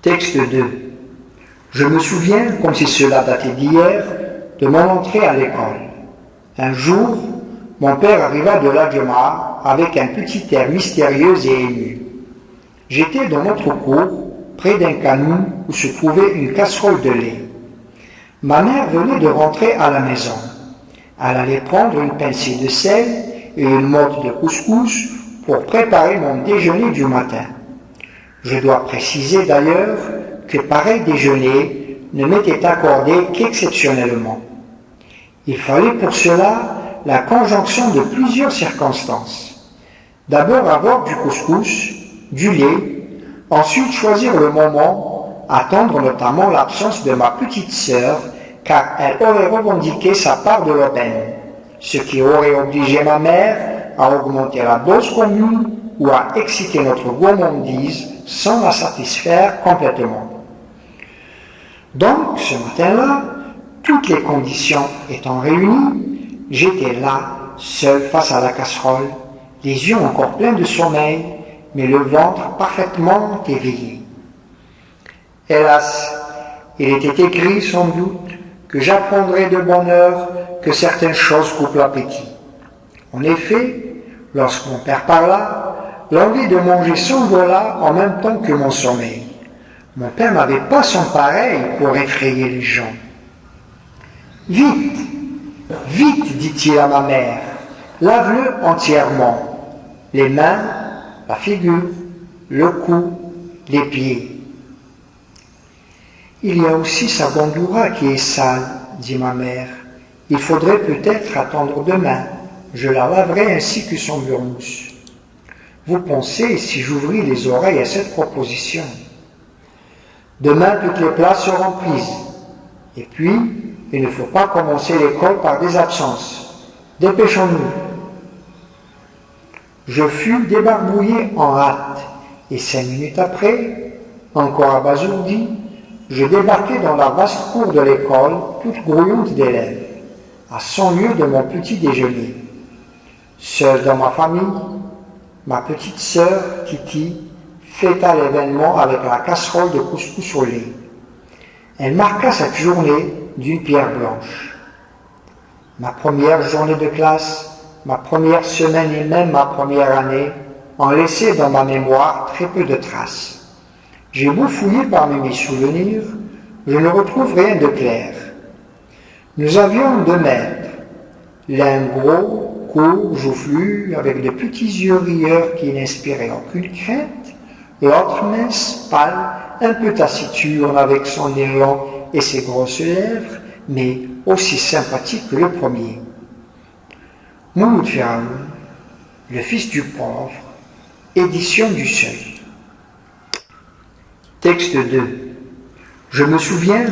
Texte 2. Je me souviens, comme si cela datait d'hier, de mon entrée à l'école. Un jour, mon père arriva de la Juma avec un petit air mystérieux et ému. J'étais dans notre cour, près d'un canou où se trouvait une casserole de lait. Ma mère venait de rentrer à la maison. Elle allait prendre une pincée de sel et une motte de couscous pour préparer mon déjeuner du matin. Je dois préciser d'ailleurs que pareil déjeuner ne m'était accordé qu'exceptionnellement. Il fallait pour cela la conjonction de plusieurs circonstances. D'abord avoir du couscous, du lait, ensuite choisir le moment, attendre notamment l'absence de ma petite sœur, car elle aurait revendiqué sa part de l'aubaine, ce qui aurait obligé ma mère à augmenter la dose commune ou à exciter notre gourmandise sans la satisfaire complètement. Donc, ce matin-là, toutes les conditions étant réunies, j'étais là, seul face à la casserole, les yeux encore pleins de sommeil, mais le ventre parfaitement éveillé. Hélas, il était écrit sans doute que j'apprendrais de bonne heure que certaines choses coupent l'appétit. En effet, lorsque mon père parla, l'envie de manger s'envola en même temps que mon sommeil. Mon père n'avait pas son pareil pour effrayer les gens. « Vite, vite, dit-il à ma mère, lave-le entièrement, les mains, la figure, le cou, les pieds. » « Il y a aussi sa bandoura qui est sale, dit ma mère. Il faudrait peut-être attendre demain. Je la laverai ainsi que son burnous. » Vous pensez si j'ouvris les oreilles à cette proposition? Demain, toutes les places seront prises. Et puis, il ne faut pas commencer l'école par des absences. Dépêchons-nous. Je fus débarbouillé en hâte, et 5 minutes après, encore abasourdi, je débarquai dans la vaste cour de l'école, toute grouillante d'élèves, à 100 lieues de mon petit déjeuner. Seul dans ma famille, ma petite sœur, Titi, fêta l'événement avec la casserole de couscous au lait. Elle marqua cette journée d'une pierre blanche. Ma première journée de classe, ma première semaine et même ma première année ont laissé dans ma mémoire très peu de traces. J'ai beau fouiller parmi mes souvenirs, je ne retrouve rien de clair. Nous avions 2 maîtres, l'un gros, court, joufflu, avec de petits yeux rieurs qui n'inspiraient aucune crainte, l'autre mince, pâle, un peu taciturne avec son nez long et ses grosses lèvres, mais aussi sympathique que le premier. Mouloud Firaoun, le fils du pauvre, édition du Seuil. Texte 2. Je me souviens